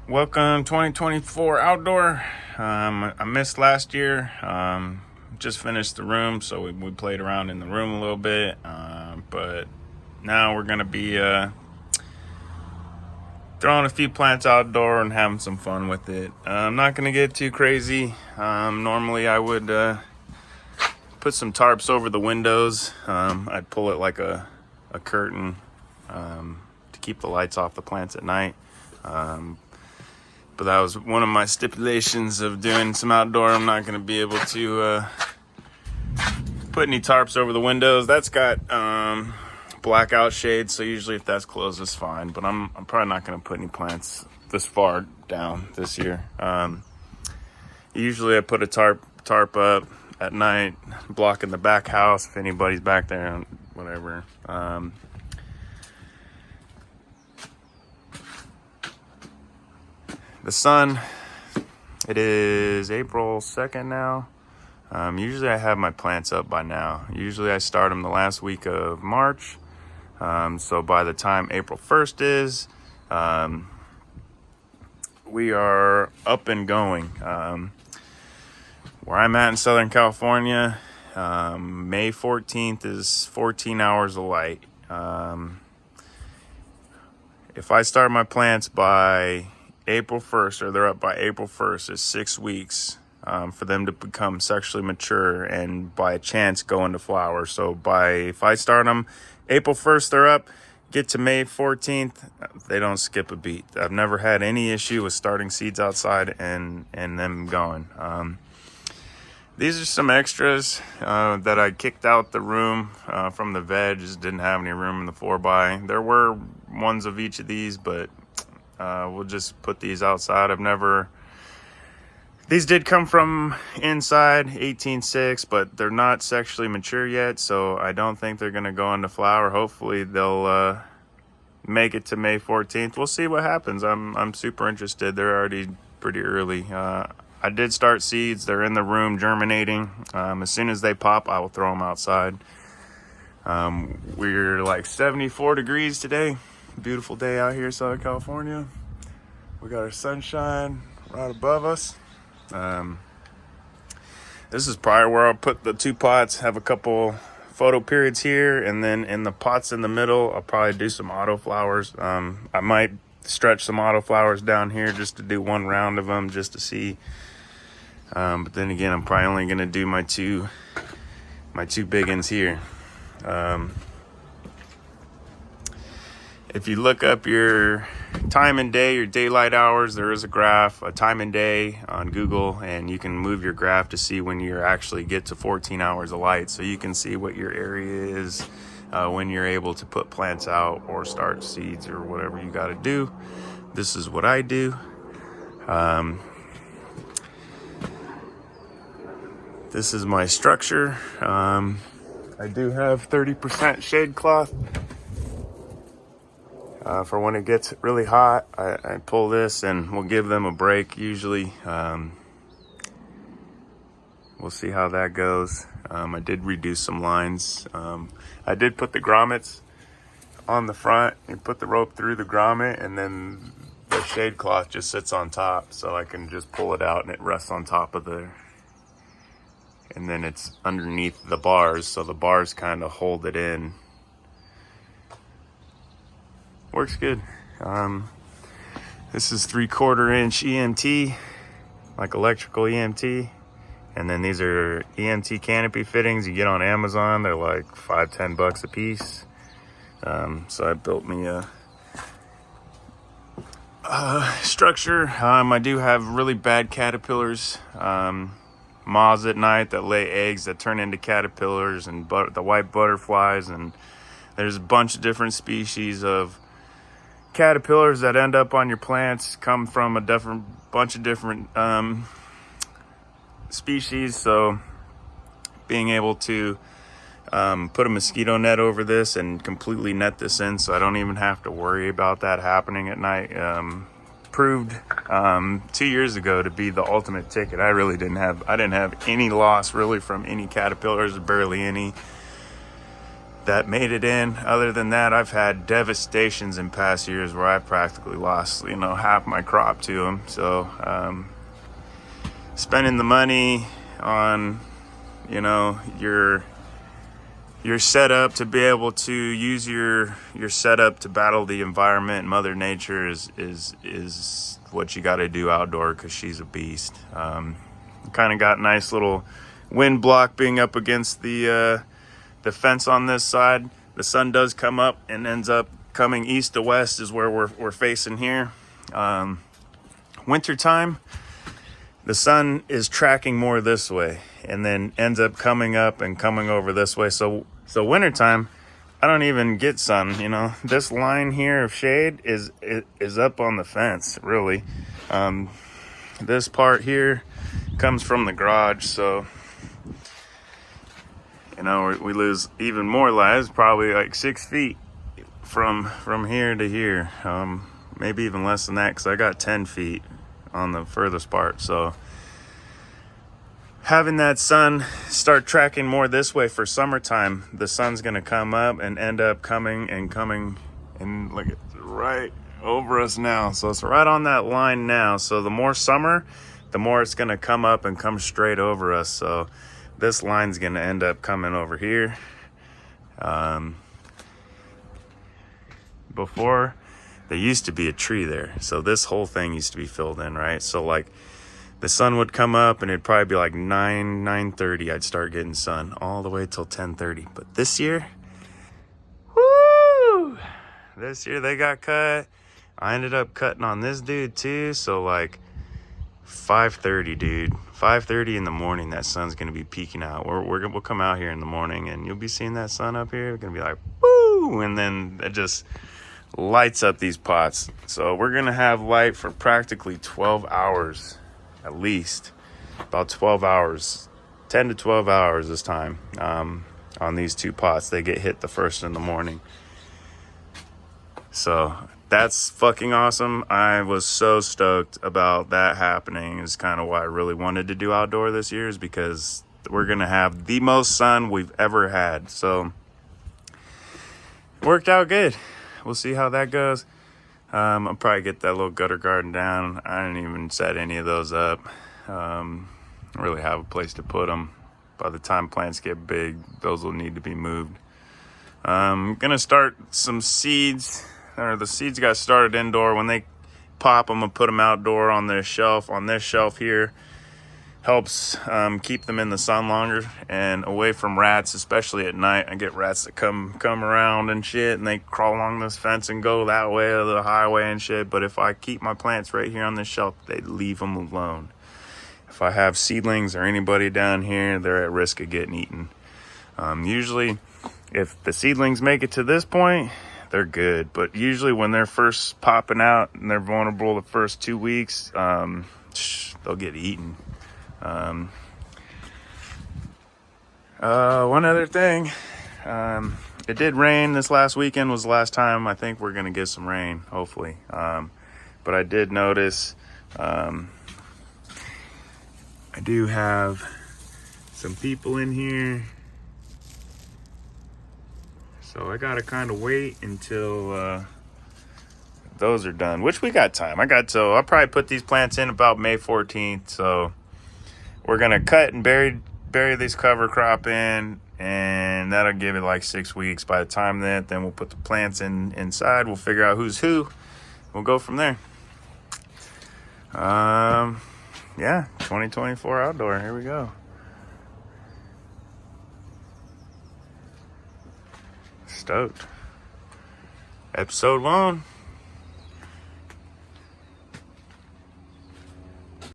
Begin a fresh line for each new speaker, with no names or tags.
Welcome 2024 outdoor. I missed last year. Just finished the room, so we played around in the room a little bit. But now we're gonna be throwing a few plants outdoor and having some fun with it. I'm not gonna get too crazy. Normally I would put some tarps over the windows. I'd pull it like a curtain to keep the lights off the plants at night. But that was one of my stipulations of doing some outdoor. I'm not going to be able to put any tarps over the windows. That's got blackout shades, so usually if that's closed, it's fine. But I'm probably not going to put any plants this far down this year. Usually I put a tarp up at night, blocking the back house if anybody's back there, whatever. The sun, it is April 2nd now. Usually I have my plants up by now. Usually I start them the last week of March. So by the time April 1st is, we are up and going. Where I'm at in Southern California, May 14th is 14 hours of light. If I start my plants by April 1st, or they're up by April 1st, is 6 weeks for them to become sexually mature and by chance go into flower. So if I start them April 1st, they're up, get to May 14th, they don't skip a beat. I've never had any issue with starting seeds outside and them going. These are some extras that I kicked out the room from the veg. Just didn't have any room in the 4x. There were ones of each of these, but we'll just put these outside. These did come from inside 18.6, but they're not sexually mature yet, so I don't think they're gonna go into flower. Hopefully they'll make it to May 14th. We'll see what happens. I'm super interested. They're already pretty early. I did start seeds. They're in the room germinating. As soon as they pop, I will throw them outside. We're like 74 degrees today. Beautiful day out here in Southern California. We got our sunshine right above us. This is probably where I'll put the 2 pots, have a couple photo periods here, and then in the pots in the middle, I'll probably do some auto flowers. I might stretch some auto flowers down here just to do 1 round of them just to see. But then again, I'm probably only going to do my two big ones here. If you look up your time and day, your daylight hours, there is a graph, a time and day on Google, and you can move your graph to see when you actually get to 14 hours of light. So you can see what your area is when you're able to put plants out or start seeds or whatever you got to do. This is what I do. This is my structure. I do have 30% shade cloth. For when it gets really hot, I pull this and we'll give them a break usually. We'll see how that goes. I did reduce some lines. I did put the grommets on the front and put the rope through the grommet, and then the shade cloth just sits on top, so I can just pull it out and it rests on top of and then it's underneath the bars, so the bars kind of hold it in. Works good. This is 3/4 inch EMT, like electrical EMT. And then these are EMT canopy fittings you get on Amazon. They're like $5-10 a piece. So I built me a structure. I do have really bad caterpillars, moths at night that lay eggs that turn into caterpillars, and the white butterflies. And there's a bunch of different species of caterpillars that end up on your plants, come from a bunch of different species. So being able to put a mosquito net over this and completely net this in, so I don't even have to worry about that happening at night, proved 2 years ago to be the ultimate ticket. I didn't have any loss really from any caterpillars, barely any. that made it in. Other than that, I've had devastations in past years where I practically lost, half my crop to them. So spending the money on, your setup to be able to use your setup to battle the environment, Mother Nature is what you got to do outdoor, because she's a beast. Kind of got nice little wind block being up against the fence on this side. The sun does come up and ends up coming east to west is where we're facing here. Winter time, the sun is tracking more this way and then ends up coming up and coming over this way. So wintertime, I don't even get sun. This line here of shade is up on the fence, really. This part here comes from the garage, so we lose even more light. Probably like 6 feet from here to here, maybe even less than that, because I got 10 feet on the furthest part. So having that sun start tracking more this way for summertime, the sun's going to come up and end up coming and look, it's right over us now. So it's right on that line now. So the more summer, the more it's going to come up and come straight over us. So this line's going to end up coming over here. Before, there used to be a tree there. So this whole thing used to be filled in, right? So like the sun would come up and it'd probably be like 9:30. I'd start getting sun all the way till 10:30. But this year, this year they got cut. I ended up cutting on this dude too. So like 5:30, dude. 5:30 in the morning, that sun's gonna be peeking out. We'll come out here in the morning and you'll be seeing that sun up here. It's gonna be like, woo! And then it just lights up these pots. So we're gonna have light for practically 12 hours, at least. About 12 hours, 10 to 12 hours this time, on these two pots. They get hit the first in the morning. So that's fucking awesome. I was so stoked about that happening. Is kind of why I really wanted to do outdoor this year, is because we're gonna have the most sun we've ever had. So it worked out good. We'll see how that goes. I'll probably get that little gutter garden down. I didn't even set any of those up. Really have a place to put them. By the time plants get big, those will need to be moved. I'm gonna start some seeds. Or the seeds got started indoor. When they pop, I'm gonna put them outdoor on this shelf. On this shelf here, helps keep them in the sun longer and away from rats, especially at night. I get rats that come around and shit, and they crawl along this fence and go that way to the highway and shit. But if I keep my plants right here on this shelf, they leave them alone. If I have seedlings or anybody down here, they're at risk of getting eaten. Usually, if the seedlings make it to this point, they're good. But usually when they're first popping out and they're vulnerable the first 2 weeks, they'll get eaten. One other thing, it did rain this last weekend. Was the last time I think we're gonna get some rain, hopefully. But I did notice, I do have some people in here, so I gotta kind of wait until those are done, which we got time. I'll probably put these plants in about May 14th. So we're gonna cut and bury this cover crop in, and that'll give it like 6 weeks. By the time then we'll put the plants inside. We'll figure out who's who. We'll go from there. Yeah, 2024 outdoor. Here we go. Stoked. Episode 1.